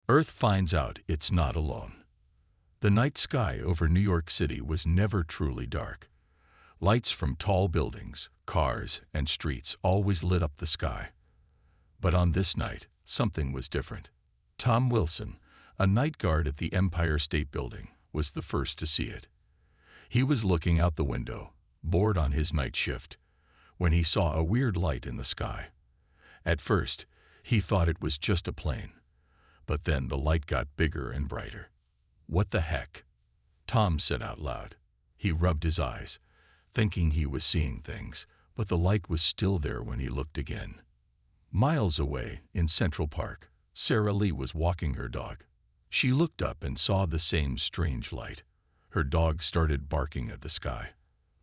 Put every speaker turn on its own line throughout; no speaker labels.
Earth finds out it's not alone. The night sky over New York City was never truly dark. Lights from tall buildings, cars, and streets always lit up the sky. But on this night, something was different. Tom Wilson, a night guard at the Empire State Building, was the first to see it. He was looking out the window, bored on his night shift, when he saw a weird light in the sky. At first, he thought it was just a plane, but then the light got bigger and brighter. "What the heck?" Tom said out loud. He rubbed his eyes, thinking he was seeing things, but the light was still there when he looked again. Miles away, in Central Park, Sarah Lee was walking her dog. She looked up and saw the same strange light. Her dog started barking at the sky.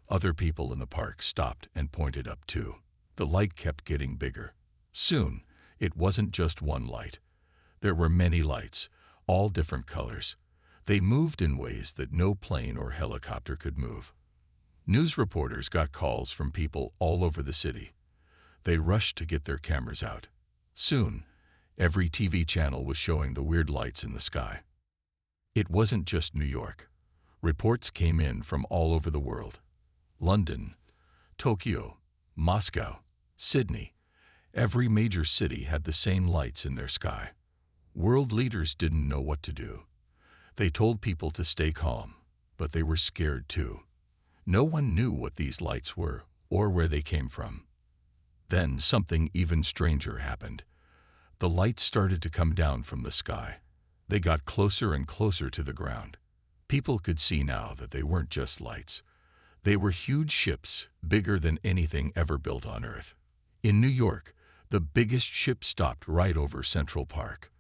Other people in the park stopped and pointed up too. The light kept getting bigger. Soon, it wasn't just one light. There were many lights, all different colors. They moved in ways that no plane or helicopter could move. News reporters got calls from people all over the city. They rushed to get their cameras out. Soon, every TV channel was showing the weird lights in the sky. It wasn't just New York. Reports came in from all over the world. London, Tokyo, Moscow, Sydney. Every major city had the same lights in their sky. World leaders didn't know what to do. They told people to stay calm, but they were scared too. No one knew what these lights were or where they came from. Then something even stranger happened. The lights started to come down from the sky. They got closer and closer to the ground. People could see now that they weren't just lights. They were huge ships, bigger than anything ever built on Earth. In New York, the biggest ship stopped right over Central Park.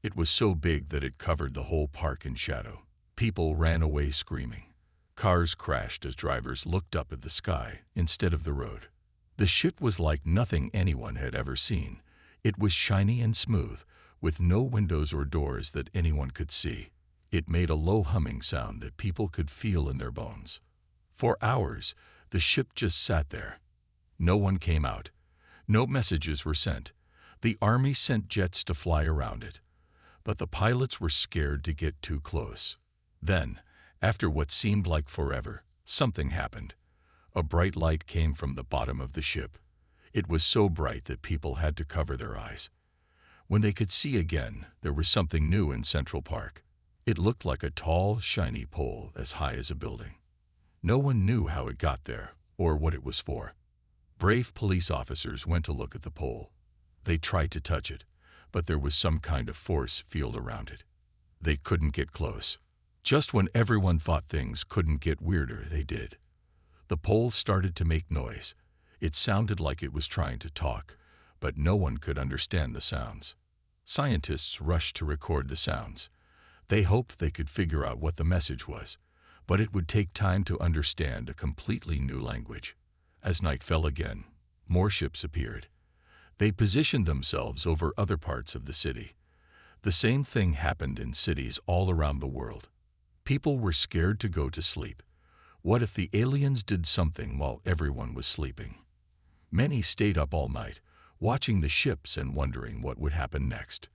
It was so big that it covered the whole park in shadow. People ran away screaming. Cars crashed as drivers looked up at the sky instead of the road. The ship was like nothing anyone had ever seen. It was shiny and smooth, with no windows or doors that anyone could see. It made a low humming sound that people could feel in their bones. For hours, the ship just sat there. No one came out. No messages were sent. The army sent jets to fly around it. But the pilots were scared to get too close. Then, after what seemed like forever, something happened. A bright light came from the bottom of the ship. It was so bright that people had to cover their eyes. When they could see again, there was something new in Central Park. It looked like a tall, shiny pole as high as a building. No one knew how it got there or what it was for. Brave police officers went to look at the pole. They tried to touch it, but there was some kind of force field around it. They couldn't get close. Just when everyone thought things couldn't get weirder, they did. The pole started to make noise. It sounded like it was trying to talk, but no one could understand the sounds. Scientists rushed to record the sounds. They hoped they could figure out what the message was, but it would take time to understand a completely new language. As night fell again, more ships appeared. They positioned themselves over other parts of the city. The same thing happened in cities all around the world. People were scared to go to sleep. What if the aliens did something while everyone was sleeping? Many stayed up all night, watching the ships and wondering what would happen next.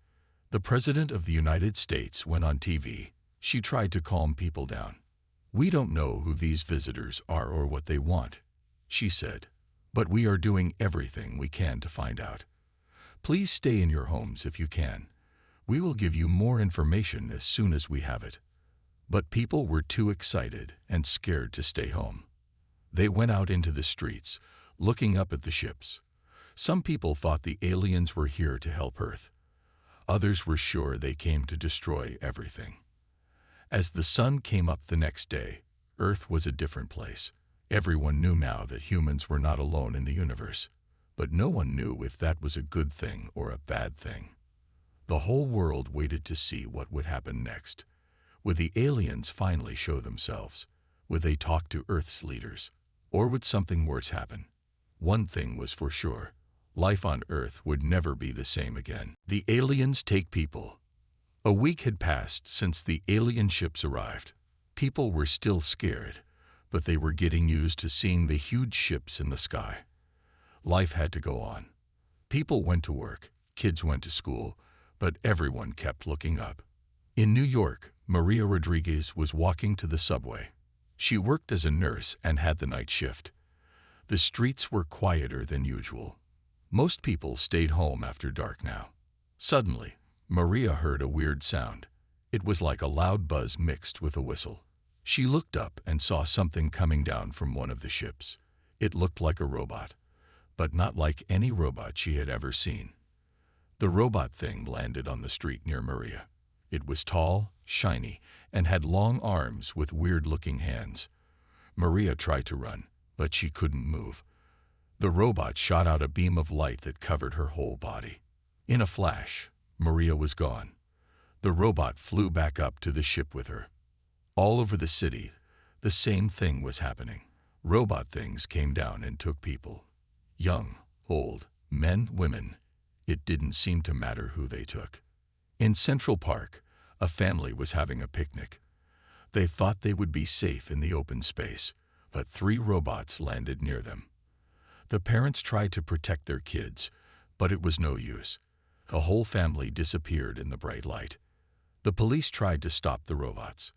The President of the United States went on TV. She tried to calm people down. "We don't know who these visitors are or what they want," she said, "but we are doing everything we can to find out. Please stay in your homes if you can. We will give you more information as soon as we have it." But people were too excited and scared to stay home. They went out into the streets, looking up at the ships. Some people thought the aliens were here to help Earth. Others were sure they came to destroy everything. As the sun came up the next day, Earth was a different place. Everyone knew now that humans were not alone in the universe, but no one knew if that was a good thing or a bad thing. The whole world waited to see what would happen next. Would the aliens finally show themselves? Would they talk to Earth's leaders? Or would something worse happen? One thing was for sure. Life on Earth would never be the same again. The aliens take people. A week had passed since the alien ships arrived. People were still scared, but they were getting used to seeing the huge ships in the sky. Life had to go on. People went to work, kids went to school, but everyone kept looking up. In New York, Maria Rodriguez was walking to the subway. She worked as a nurse and had the night shift. The streets were quieter than usual. Most people stayed home after dark now. Suddenly, Maria heard a weird sound. It was like a loud buzz mixed with a whistle. She looked up and saw something coming down from one of the ships. It looked like a robot, but not like any robot she had ever seen. The robot thing landed on the street near Maria. It was tall, shiny, and had long arms with weird-looking hands. Maria tried to run, but she couldn't move. The robot shot out a beam of light that covered her whole body. In a flash, Maria was gone. The robot flew back up to the ship with her. All over the city, the same thing was happening. Robot things came down and took people. Young, old, men, women. It didn't seem to matter who they took. In Central Park, a family was having a picnic. They thought they would be safe in the open space, but 3 robots landed near them. The parents tried to protect their kids, but it was no use. The whole family disappeared in the bright light. The police tried to stop the robots.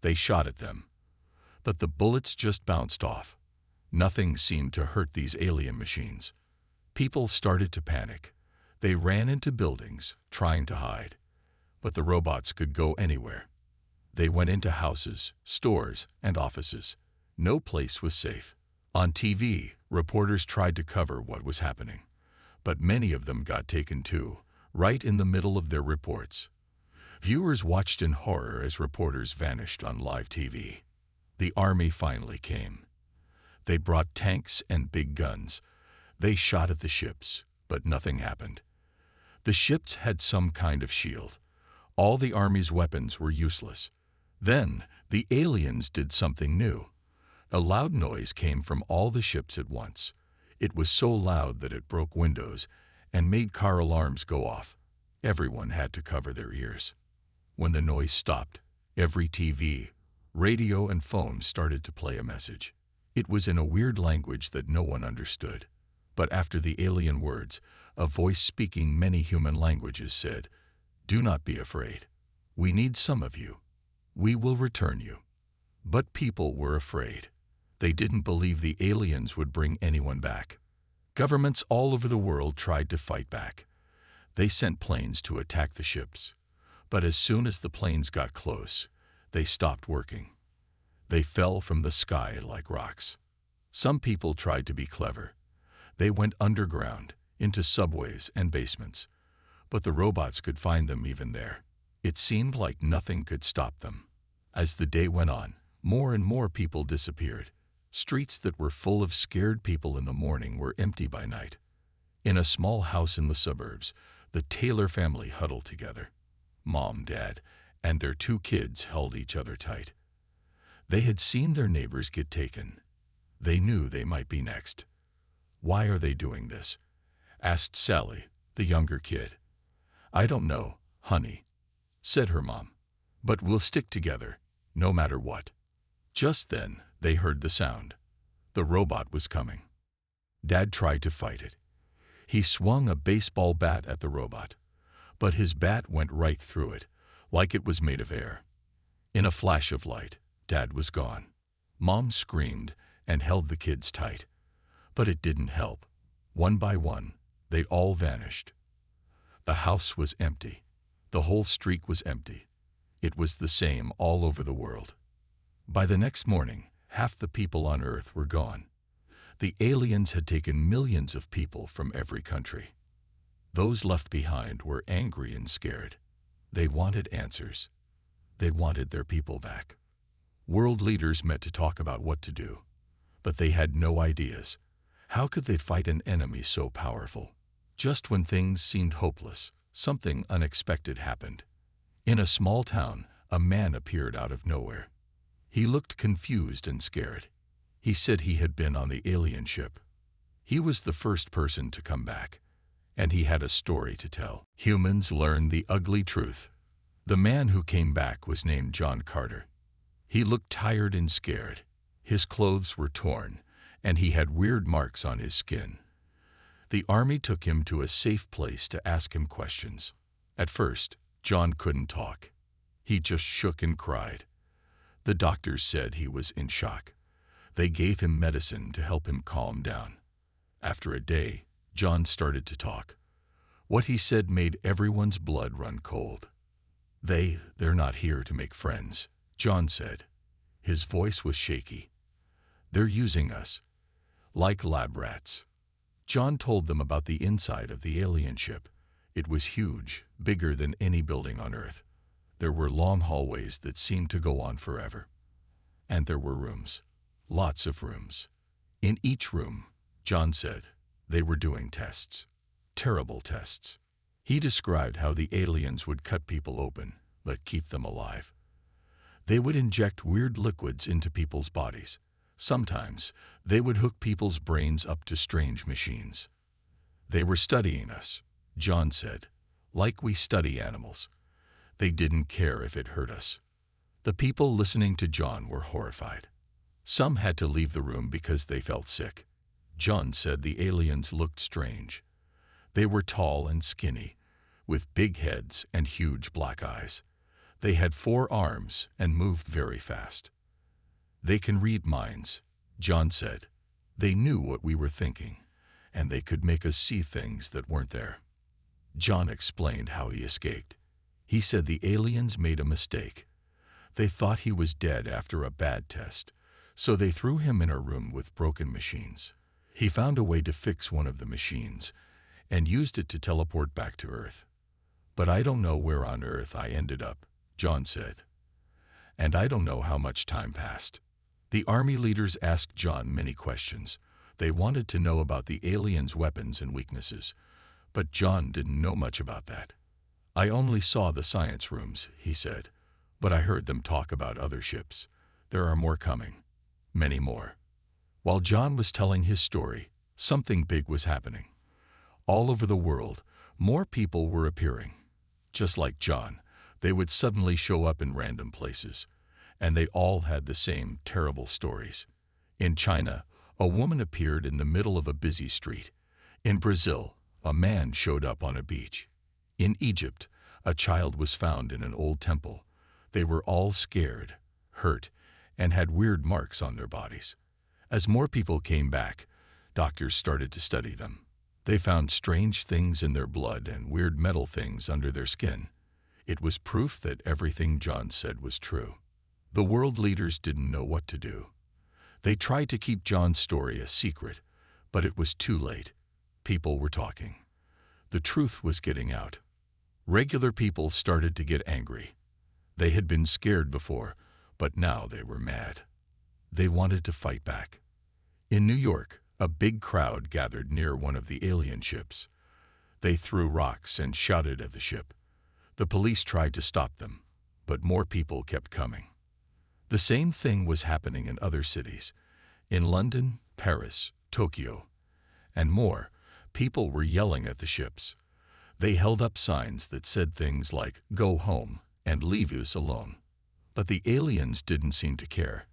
They shot at them, but the bullets just bounced off. Nothing seemed to hurt these alien machines. People started to panic. They ran into buildings, trying to hide. But the robots could go anywhere. They went into houses, stores, and offices. No place was safe. On TV, reporters tried to cover what was happening. But many of them got taken too, right in the middle of their reports. Viewers watched in horror as reporters vanished on live TV. The army finally came. They brought tanks and big guns. They shot at the ships, but nothing happened. The ships had some kind of shield. All the army's weapons were useless. Then, the aliens did something new. A loud noise came from all the ships at once. It was so loud that it broke windows and made car alarms go off. Everyone had to cover their ears. When the noise stopped, every TV, radio, and phone started to play a message. It was in a weird language that no one understood. But after the alien words, a voice speaking many human languages said, "Do not be afraid. We need some of you. We will return you." But people were afraid. They didn't believe the aliens would bring anyone back. Governments all over the world tried to fight back. They sent planes to attack the ships. But as soon as the planes got close, they stopped working. They fell from the sky like rocks. Some people tried to be clever. They went underground, into subways and basements. But the robots could find them even there. It seemed like nothing could stop them. As the day went on, more and more people disappeared. Streets that were full of scared people in the morning were empty by night. In a small house in the suburbs, the Taylor family huddled together. Mom, Dad, and their 2 kids held each other tight. They had seen their neighbors get taken. They knew they might be next. "Why are they doing this?" asked Sally, the younger kid. "I don't know, honey," said her mom. "But we'll stick together, no matter what." Just then, they heard the sound. The robot was coming. Dad tried to fight it. He swung a baseball bat at the robot, but his bat went right through it, like it was made of air. In a flash of light, Dad was gone. Mom screamed and held the kids tight. But it didn't help. One by one, they all vanished. The house was empty. The whole street was empty. It was the same all over the world. By the next morning, half the people on Earth were gone. The aliens had taken millions of people from every country. Those left behind were angry and scared. They wanted answers. They wanted their people back. World leaders met to talk about what to do, but they had no ideas. How could they fight an enemy so powerful? Just when things seemed hopeless, something unexpected happened. In a small town, a man appeared out of nowhere. He looked confused and scared. He said he had been on the alien ship. He was the first person to come back, and he had a story to tell. Humans learned the ugly truth. The man who came back was named John Carter. He looked tired and scared. His clothes were torn, and he had weird marks on his skin. The army took him to a safe place to ask him questions. At first, John couldn't talk. He just shook and cried. The doctors said he was in shock. They gave him medicine to help him calm down. After a day, John started to talk. What he said made everyone's blood run cold. They're not here to make friends, John said. His voice was shaky. They're using us, like lab rats. John told them about the inside of the alien ship. It was huge, bigger than any building on Earth. There were long hallways that seemed to go on forever. And there were rooms, lots of rooms. In each room, John said, they were doing tests. Terrible tests. He described how the aliens would cut people open, but keep them alive. They would inject weird liquids into people's bodies. Sometimes, they would hook people's brains up to strange machines. They were studying us, John said, like we study animals. They didn't care if it hurt us. The people listening to John were horrified. Some had to leave the room because they felt sick. John said the aliens looked strange. They were tall and skinny, with big heads and huge black eyes. They had 4 arms and moved very fast. They can read minds, John said. They knew what we were thinking, and they could make us see things that weren't there. John explained how he escaped. He said the aliens made a mistake. They thought he was dead after a bad test, so they threw him in a room with broken machines. He found a way to fix one of the machines and used it to teleport back to Earth. But I don't know where on Earth I ended up, John said. And I don't know how much time passed. The army leaders asked John many questions. They wanted to know about the aliens' weapons and weaknesses, but John didn't know much about that. I only saw the science rooms, he said, but I heard them talk about other ships. There are more coming, many more. While John was telling his story, something big was happening. All over the world, more people were appearing. Just like John, they would suddenly show up in random places, and they all had the same terrible stories. In China, a woman appeared in the middle of a busy street. In Brazil, a man showed up on a beach. In Egypt, a child was found in an old temple. They were all scared, hurt, and had weird marks on their bodies. As more people came back, doctors started to study them. They found strange things in their blood and weird metal things under their skin. It was proof that everything John said was true. The world leaders didn't know what to do. They tried to keep John's story a secret, but it was too late. People were talking. The truth was getting out. Regular people started to get angry. They had been scared before, but now they were mad. They wanted to fight back. In New York, a big crowd gathered near one of the alien ships. They threw rocks and shouted at the ship. The police tried to stop them, but more people kept coming. The same thing was happening in other cities. In London, Paris, Tokyo, and more, people were yelling at the ships. They held up signs that said things like, "Go home," and "Leave us alone." But the aliens didn't seem to care.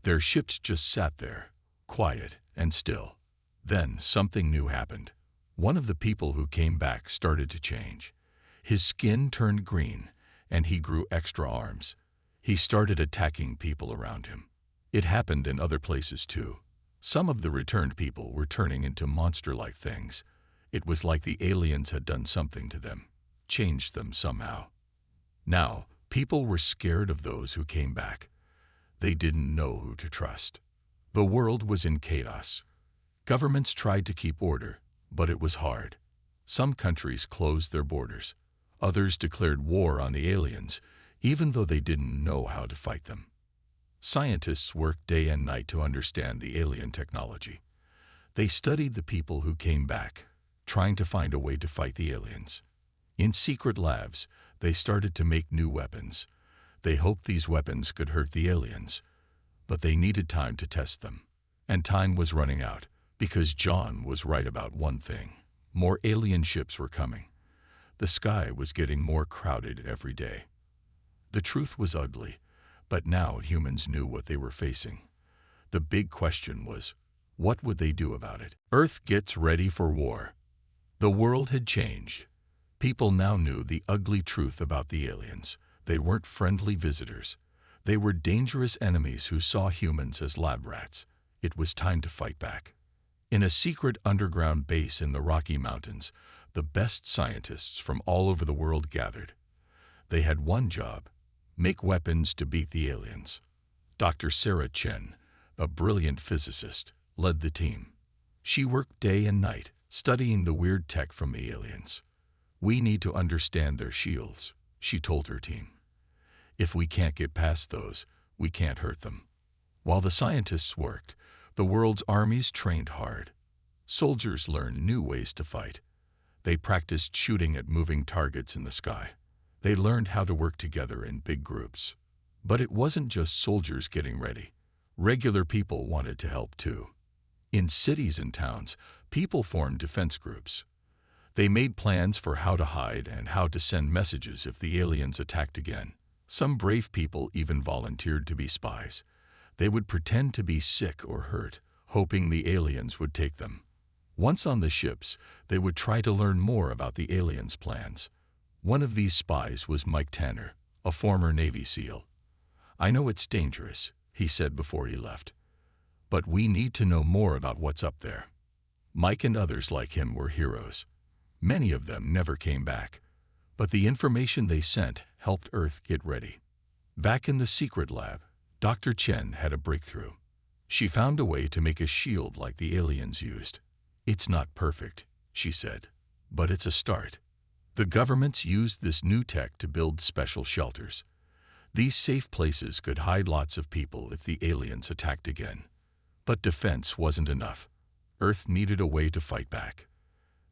Their ships just sat there, quiet and still. Then something new happened. One of the people who came back started to change. His skin turned green, and he grew extra arms. He started attacking people around him. It happened in other places too. Some of the returned people were turning into monster-like things. It was like the aliens had done something to them, changed them somehow. Now, people were scared of those who came back. They didn't know who to trust. The world was in chaos. Governments tried to keep order, but it was hard. Some countries closed their borders. Others declared war on the aliens, even though they didn't know how to fight them. Scientists worked day and night to understand the alien technology. They studied the people who came back, trying to find a way to fight the aliens. In secret labs, they started to make new weapons. They hoped these weapons could hurt the aliens, but they needed time to test them. And time was running out, because John was right about one thing. More alien ships were coming. The sky was getting more crowded every day. The truth was ugly, but now humans knew what they were facing. The big question was, what would they do about it? Earth gets ready for war. The world had changed. People now knew the ugly truth about the aliens. They weren't friendly visitors. They were dangerous enemies who saw humans as lab rats. It was time to fight back. In a secret underground base in the Rocky Mountains, the best scientists from all over the world gathered. They had one job: make weapons to beat the aliens. Dr. Sarah Chen, a brilliant physicist, led the team. She worked day and night, studying the weird tech from the aliens. "We need to understand their shields," she told her team. "If we can't get past those, we can't hurt them." While the scientists worked, the world's armies trained hard. Soldiers learned new ways to fight. They practiced shooting at moving targets in the sky. They learned how to work together in big groups. But it wasn't just soldiers getting ready. Regular people wanted to help too. In cities and towns, people formed defense groups. They made plans for how to hide and how to send messages if the aliens attacked again. Some brave people even volunteered to be spies. They would pretend to be sick or hurt, hoping the aliens would take them. Once on the ships, they would try to learn more about the aliens' plans. One of these spies was Mike Tanner, a former Navy SEAL. "I know it's dangerous," he said before he left, "but we need to know more about what's up there." Mike and others like him were heroes. Many of them never came back, but the information they sent helped Earth get ready. Back in the secret lab, Dr. Chen had a breakthrough. She found a way to make a shield like the aliens used. "It's not perfect," she said, "but it's a start." The governments used this new tech to build special shelters. These safe places could hide lots of people if the aliens attacked again. But defense wasn't enough. Earth needed a way to fight back.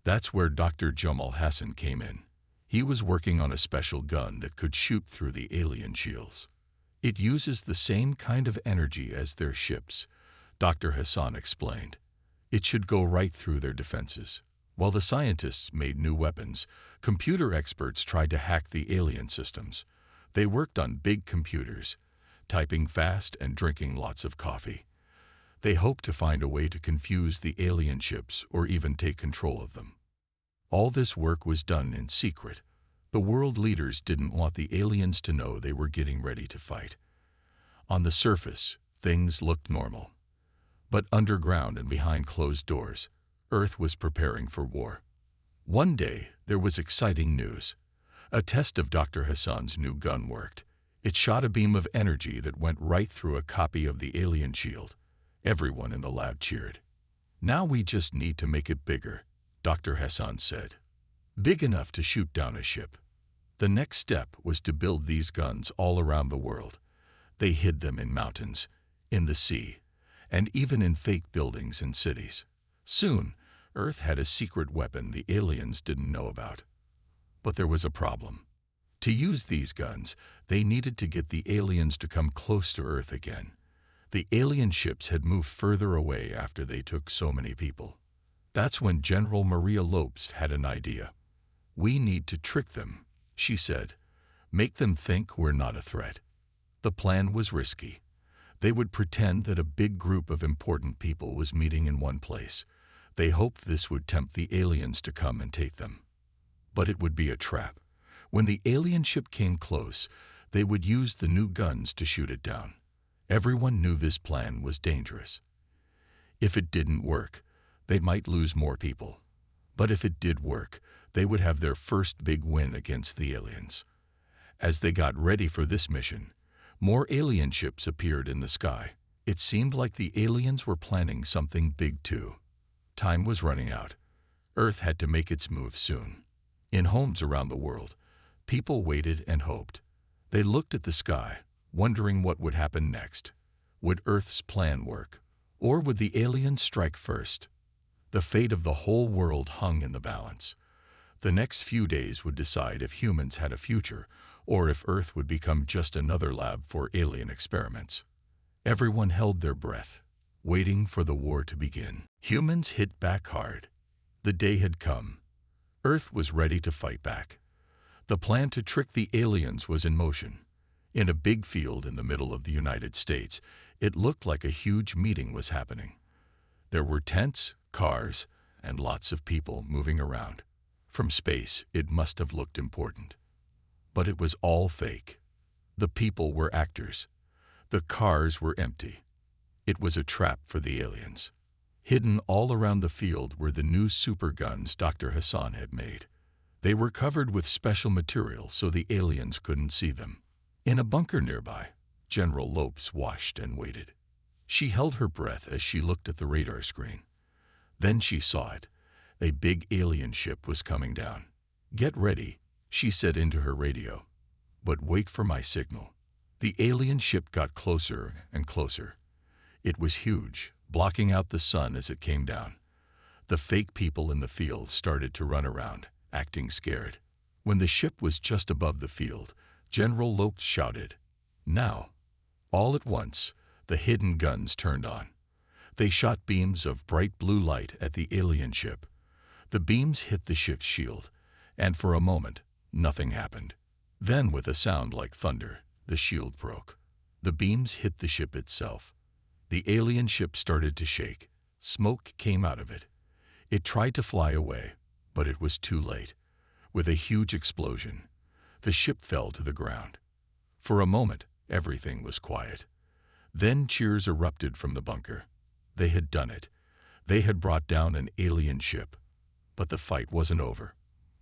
That's where Dr. Jamal Hassan came in. He was working on a special gun that could shoot through the alien shields. "It uses the same kind of energy as their ships," Dr. Hassan explained. "It should go right through their defenses." While the scientists made new weapons, computer experts tried to hack the alien systems. They worked on big computers, typing fast and drinking lots of coffee. They hoped to find a way to confuse the alien ships or even take control of them. All this work was done in secret. The world leaders didn't want the aliens to know they were getting ready to fight. On the surface, things looked normal. But underground and behind closed doors, Earth was preparing for war. One day, there was exciting news. A test of Dr. Hassan's new gun worked. It shot a beam of energy that went right through a copy of the alien shield. Everyone in the lab cheered. "Now we just need to make it bigger," Dr. Hassan said. "Big enough to shoot down a ship." The next step was to build these guns all around the world. They hid them in mountains, in the sea, and even in fake buildings in cities. Soon, Earth had a secret weapon the aliens didn't know about. But there was a problem. To use these guns, they needed to get the aliens to come close to Earth again. The alien ships had moved further away after they took so many people. That's when General Maria Lopes had an idea. "We need to trick them," she said. "Make them think we're not a threat." The plan was risky. They would pretend that a big group of important people was meeting in one place. They hoped this would tempt the aliens to come and take them. But it would be a trap. When the alien ship came close, they would use the new guns to shoot it down. Everyone knew this plan was dangerous. If it didn't work, they might lose more people. But if it did work, they would have their first big win against the aliens. As they got ready for this mission, more alien ships appeared in the sky. It seemed like the aliens were planning something big too. Time was running out. Earth had to make its move soon. In homes around the world, people waited and hoped. They looked at the sky, wondering what would happen next. Would Earth's plan work? Or would the aliens strike first? The fate of the whole world hung in the balance. The next few days would decide if humans had a future, or if Earth would become just another lab for alien experiments. Everyone held their breath, waiting for the war to begin. Humans hit back hard. The day had come. Earth was ready to fight back. The plan to trick the aliens was in motion. In a big field in the middle of the United States, it looked like a huge meeting was happening. There were tents, cars, and lots of people moving around. From space, it must have looked important. But it was all fake. The people were actors. The cars were empty. It was a trap for the aliens. Hidden all around the field were the new super guns Dr. Hassan had made. They were covered with special material so the aliens couldn't see them. In a bunker nearby, General Lopes watched and waited. She held her breath as she looked at the radar screen. Then she saw it. A big alien ship was coming down. "Get ready," she said into her radio. "But wait for my signal." The alien ship got closer and closer. It was huge, blocking out the sun as it came down. The fake people in the field started to run around, acting scared. When the ship was just above the field, General Lopes shouted, "Now!" All at once, the hidden guns turned on. They shot beams of bright blue light at the alien ship. The beams hit the ship's shield, and for a moment, nothing happened. Then, with a sound like thunder, the shield broke. The beams hit the ship itself. The alien ship started to shake. Smoke came out of it. It tried to fly away, but it was too late. With a huge explosion, the ship fell to the ground. For a moment, everything was quiet. Then cheers erupted from the bunker. They had done it. They had brought down an alien ship. But the fight wasn't over.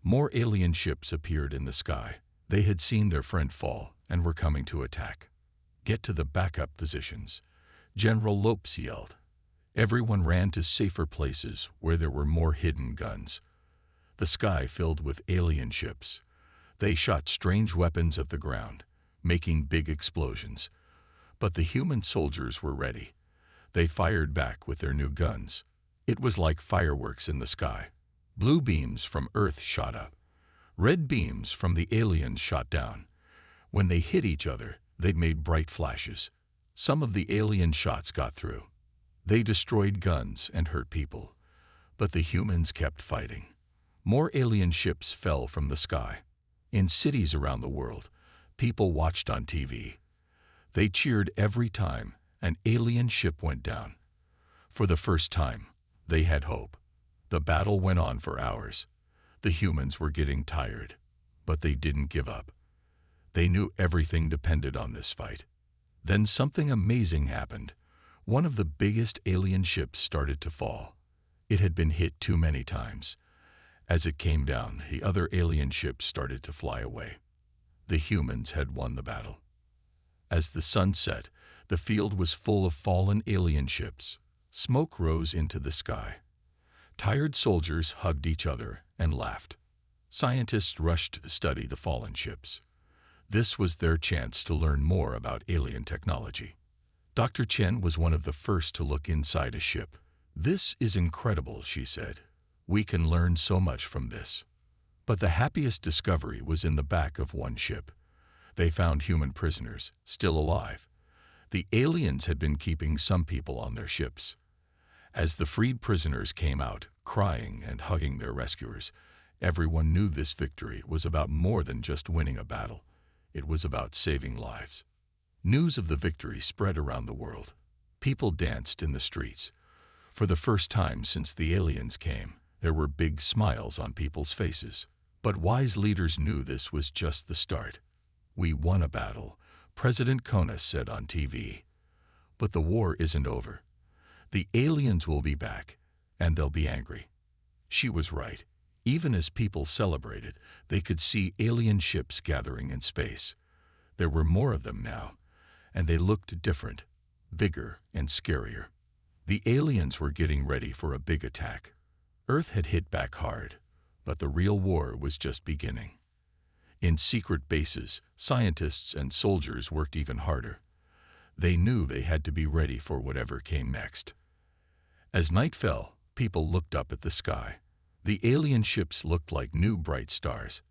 More alien ships appeared in the sky. They had seen their friend fall and were coming to attack. "Get to the backup positions," General Lopes yelled. Everyone ran to safer places where there were more hidden guns. The sky filled with alien ships. They shot strange weapons at the ground, making big explosions. But the human soldiers were ready. They fired back with their new guns. It was like fireworks in the sky. Blue beams from Earth shot up. Red beams from the aliens shot down. When they hit each other, they made bright flashes. Some of the alien shots got through. They destroyed guns and hurt people. But the humans kept fighting. More alien ships fell from the sky. In cities around the world, people watched on TV. They cheered every time an alien ship went down. For the first time, they had hope. The battle went on for hours. The humans were getting tired, but they didn't give up. They knew everything depended on this fight. Then something amazing happened. One of the biggest alien ships started to fall. It had been hit too many times. As it came down, the other alien ships started to fly away. The humans had won the battle. As the sun set, the field was full of fallen alien ships. Smoke rose into the sky. Tired soldiers hugged each other and laughed. Scientists rushed to study the fallen ships. This was their chance to learn more about alien technology. Dr. Chen was one of the first to look inside a ship. "This is incredible," she said. "We can learn so much from this." But the happiest discovery was in the back of one ship. They found human prisoners, still alive. The aliens had been keeping some people on their ships. As the freed prisoners came out, crying and hugging their rescuers, everyone knew this victory was about more than just winning a battle. It was about saving lives. News of the victory spread around the world. People danced in the streets. For the first time since the aliens came, there were big smiles on people's faces. But wise leaders knew this was just the start. "We won a battle," President Kona said on TV. "But the war isn't over. The aliens will be back, and they'll be angry." She was right. Even as people celebrated, they could see alien ships gathering in space. There were more of them now, and they looked different, bigger and scarier. The aliens were getting ready for a big attack. Earth had hit back hard, but the real war was just beginning. In secret bases, scientists and soldiers worked even harder. They knew they had to be ready for whatever came next. As night fell, people looked up at the sky. The alien ships looked like new bright stars.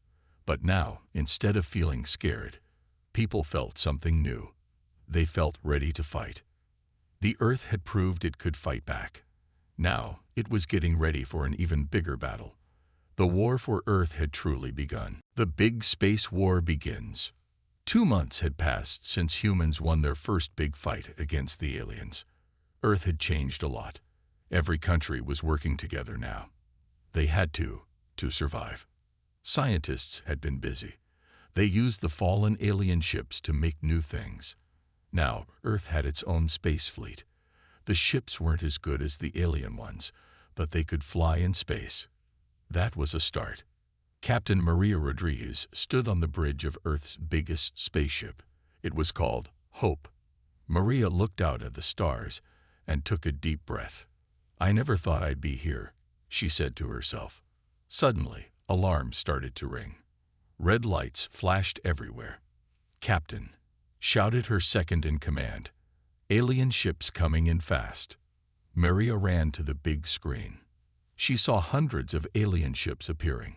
But now, instead of feeling scared, people felt something new. They felt ready to fight. The Earth had proved it could fight back. Now, it was getting ready for an even bigger battle. The war for Earth had truly begun. The big space war begins. 2 months had passed since humans won their first big fight against the aliens. Earth had changed a lot. Every country was working together now. They had to survive. Scientists had been busy. They used the fallen alien ships to make new things. Now, Earth had its own space fleet. The ships weren't as good as the alien ones, but they could fly in space. That was a start. Captain Maria Rodriguez stood on the bridge of Earth's biggest spaceship. It was called Hope. Maria looked out at the stars and took a deep breath. "I never thought I'd be here," she said to herself. Suddenly, alarms started to ring. Red lights flashed everywhere. "Captain," shouted her second-in-command. "Alien ships coming in fast." Maria ran to the big screen. She saw hundreds of alien ships appearing.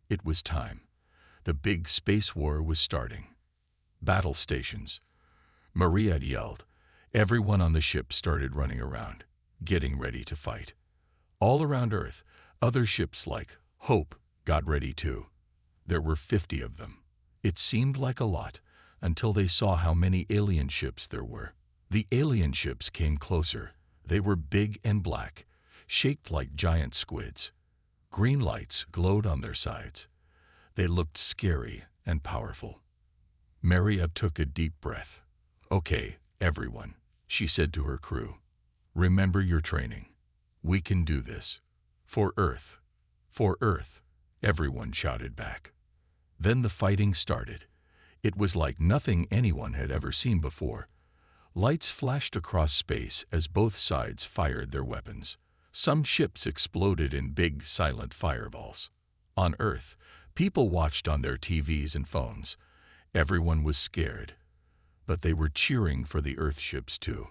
It was time. The big space war was starting. "Battle stations," Maria had yelled. Everyone on the ship started running around, getting ready to fight. All around Earth, other ships like Hope got ready too. There were 50 of them. It seemed like a lot until they saw how many alien ships there were. The alien ships came closer. They were big and black, shaped like giant squids. Green lights glowed on their sides. They looked scary and powerful. Maria took a deep breath. "Okay, everyone," she said to her crew. "Remember your training. We can do this. For Earth. For Earth," everyone shouted back. Then the fighting started. It was like nothing anyone had ever seen before. Lights flashed across space as both sides fired their weapons. Some ships exploded in big, silent fireballs. On Earth, people watched on their TVs and phones. Everyone was scared, but they were cheering for the Earth ships too.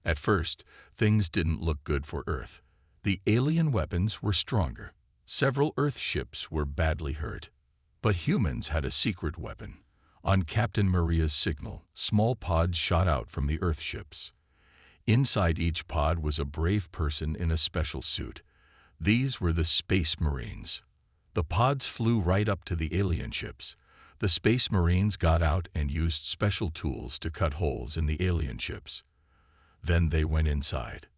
At first, things didn't look good for Earth. The alien weapons were stronger. Several Earth ships were badly hurt. But humans had a secret weapon. On Captain Maria's signal, small pods shot out from the Earth ships. Inside each pod was a brave person in a special suit. These were the Space Marines. The pods flew right up to the alien ships. The Space Marines got out and used special tools to cut holes in the alien ships. Then they went inside.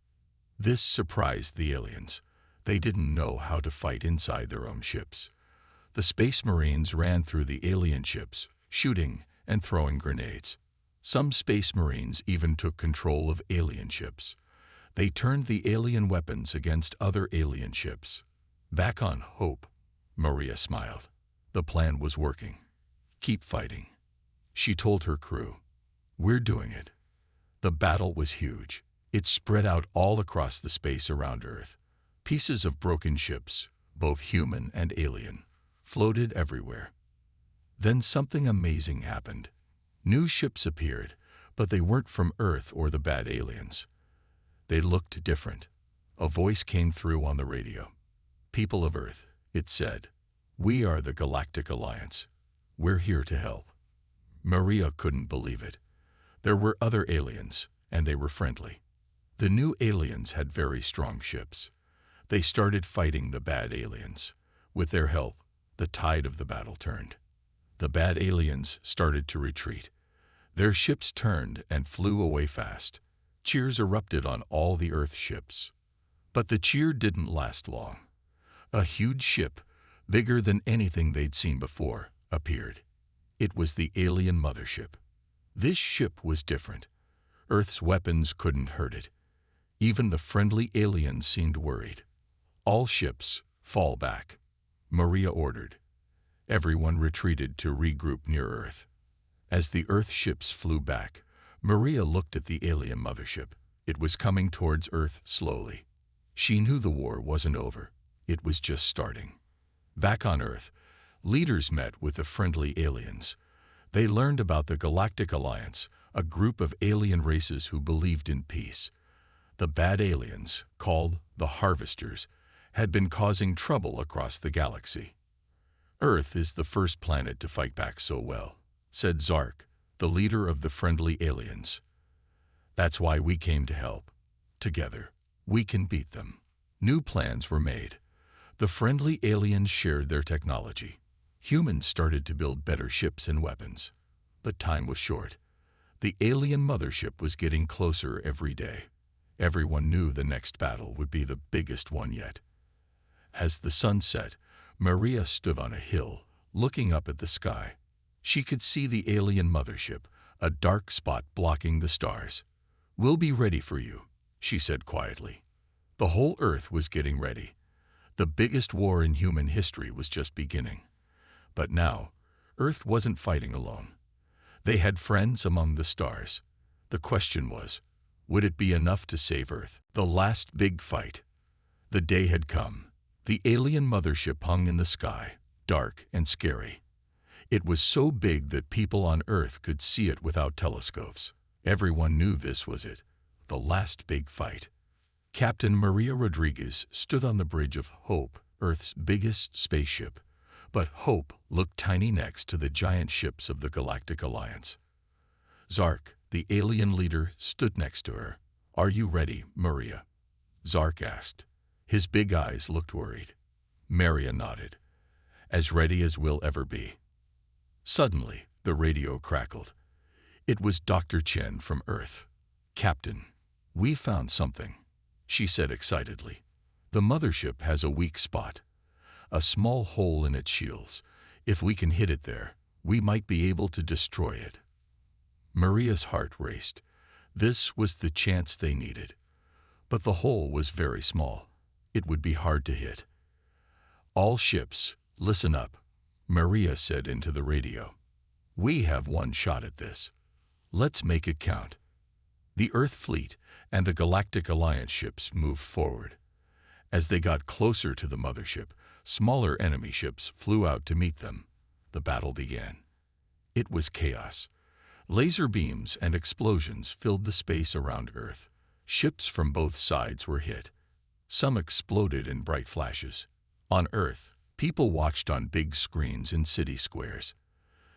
This surprised the aliens. They didn't know how to fight inside their own ships. The Space Marines ran through the alien ships, shooting and throwing grenades. Some Space Marines even took control of alien ships. They turned the alien weapons against other alien ships. Back on Hope, Maria smiled. The plan was working. "Keep fighting," she told her crew. "We're doing it." The battle was huge. It spread out all across the space around Earth. Pieces of broken ships, both human and alien, floated everywhere. Then something amazing happened. New ships appeared, but they weren't from Earth or the bad aliens. They looked different. A voice came through on the radio. "People of Earth," it said, "we are the Galactic Alliance. We're here to help." Maria couldn't believe it. There were other aliens, and they were friendly. The new aliens had very strong ships. They started fighting the bad aliens. With their help, the tide of the battle turned. The bad aliens started to retreat. Their ships turned and flew away fast. Cheers erupted on all the Earth ships. But the cheer didn't last long. A huge ship, bigger than anything they'd seen before, appeared. It was the alien mothership. This ship was different. Earth's weapons couldn't hurt it. Even the friendly aliens seemed worried. "All ships, fall back," Maria ordered. Everyone retreated to regroup near Earth. As the Earth ships flew back, Maria looked at the alien mothership. It was coming towards Earth slowly. She knew the war wasn't over. It was just starting. Back on Earth, leaders met with the friendly aliens. They learned about the Galactic Alliance, a group of alien races who believed in peace. The bad aliens, called the Harvesters, had been causing trouble across the galaxy. "Earth is the first planet to fight back so well," said Zark, the leader of the friendly aliens. "That's why we came to help. Together, we can beat them." New plans were made. The friendly aliens shared their technology. Humans started to build better ships and weapons. But time was short. The alien mothership was getting closer every day. Everyone knew the next battle would be the biggest one yet. As the sun set, Maria stood on a hill, looking up at the sky. She could see the alien mothership, a dark spot blocking the stars. "We'll be ready for you," she said quietly. The whole Earth was getting ready. The biggest war in human history was just beginning. But now, Earth wasn't fighting alone. They had friends among the stars. The question was, would it be enough to save Earth? The last big fight. The day had come. The alien mothership hung in the sky, dark and scary. It was so big that people on Earth could see it without telescopes. Everyone knew this was it, the last big fight. Captain Maria Rodriguez stood on the bridge of Hope, Earth's biggest spaceship. But Hope looked tiny next to the giant ships of the Galactic Alliance. Zark, the alien leader, stood next to her. "Are you ready, Maria?" Zark asked. His big eyes looked worried. Maria nodded. "As ready as we'll ever be." Suddenly, the radio crackled. It was Dr. Chen from Earth. "Captain, we found something," she said excitedly. "The mothership has a weak spot. A small hole in its shields. If we can hit it there, we might be able to destroy it." Maria's heart raced. This was the chance they needed. But the hole was very small. It would be hard to hit. "All ships, listen up," Maria said into the radio. "We have one shot at this. Let's make it count." The Earth fleet and the Galactic Alliance ships moved forward. As they got closer to the mothership, smaller enemy ships flew out to meet them. The battle began. It was chaos. Laser beams and explosions filled the space around Earth. Ships from both sides were hit. Some exploded in bright flashes. On Earth, people watched on big screens in city squares.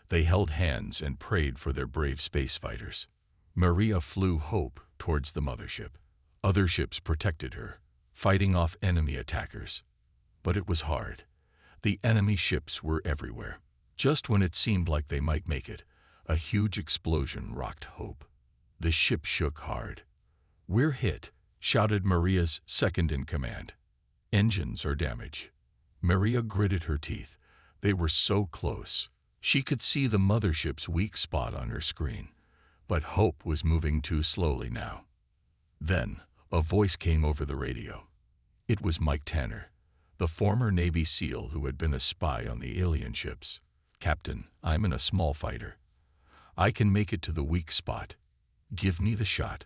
They held hands and prayed for their brave space fighters. Maria flew Hope towards the mothership. Other ships protected her, fighting off enemy attackers. But it was hard. The enemy ships were everywhere. Just when it seemed like they might make it, a huge explosion rocked Hope. The ship shook hard. "We're hit," shouted Maria's second-in-command. "Engines are damaged." Maria gritted her teeth. They were so close. She could see the mothership's weak spot on her screen. But Hope was moving too slowly now. Then, a voice came over the radio. It was Mike Tanner, the former Navy SEAL who had been a spy on the alien ships. "Captain, I'm in a small fighter. I can make it to the weak spot. Give me the shot."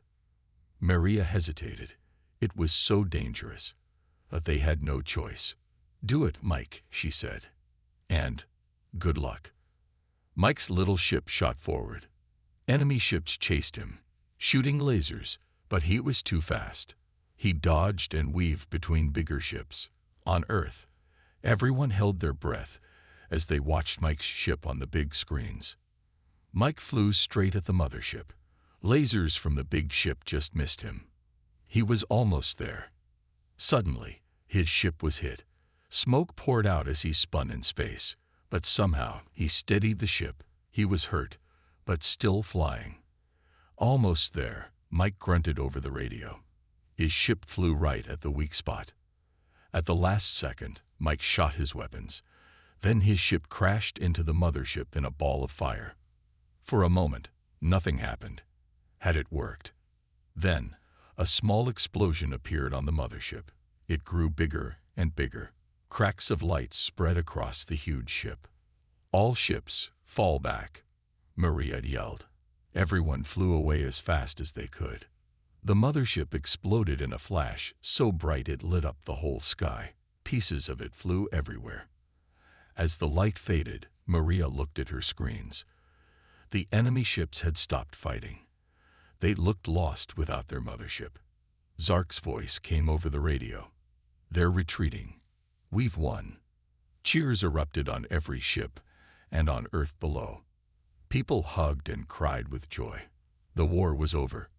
Maria hesitated. It was so dangerous. But they had no choice. "Do it, Mike," she said. "And good luck." Mike's little ship shot forward. Enemy ships chased him, shooting lasers, but he was too fast. He dodged and weaved between bigger ships. On Earth, everyone held their breath as they watched Mike's ship on the big screens. Mike flew straight at the mothership. Lasers from the big ship just missed him. He was almost there. Suddenly, his ship was hit. Smoke poured out as he spun in space, but somehow he steadied the ship. He was hurt, but still flying. Almost there, Mike grunted over the radio. His ship flew right at the weak spot. At the last second, Mike shot his weapons. Then his ship crashed into the mothership in a ball of fire. For a moment, nothing happened. Had it worked? Then, a small explosion appeared on the mothership. It grew bigger and bigger. Cracks of light spread across the huge ship. "All ships, fall back," Maria yelled. Everyone flew away as fast as they could. The mothership exploded in a flash, so bright it lit up the whole sky. Pieces of it flew everywhere. As the light faded, Maria looked at her screens. The enemy ships had stopped fighting. They looked lost without their mothership. Zark's voice came over the radio. "They're retreating. We've won." Cheers erupted on every ship and on Earth below. People hugged and cried with joy. The war was over.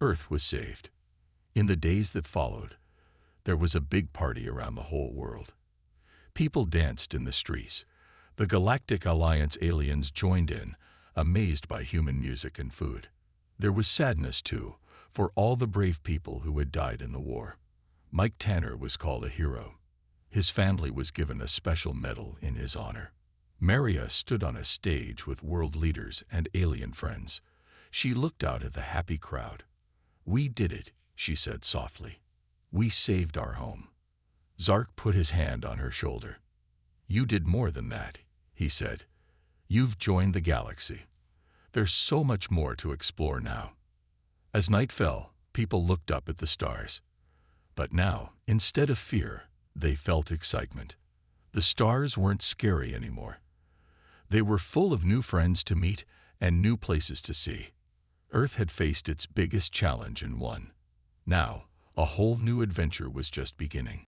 Earth was saved. In the days that followed, there was a big party around the whole world. People danced in the streets. The Galactic Alliance aliens joined in, amazed by human music and food. There was sadness, too, for all the brave people who had died in the war. Mike Tanner was called a hero. His family was given a special medal in his honor. Maria stood on a stage with world leaders and alien friends. She looked out at the happy crowd. "We did it," she said softly. "We saved our home." Zark put his hand on her shoulder. "You did more than that," he said. "You've joined the galaxy. There's so much more to explore now." As night fell, people looked up at the stars. But now, instead of fear, they felt excitement. The stars weren't scary anymore. They were full of new friends to meet and new places to see. Earth had faced its biggest challenge and won. Now, a whole new adventure was just beginning.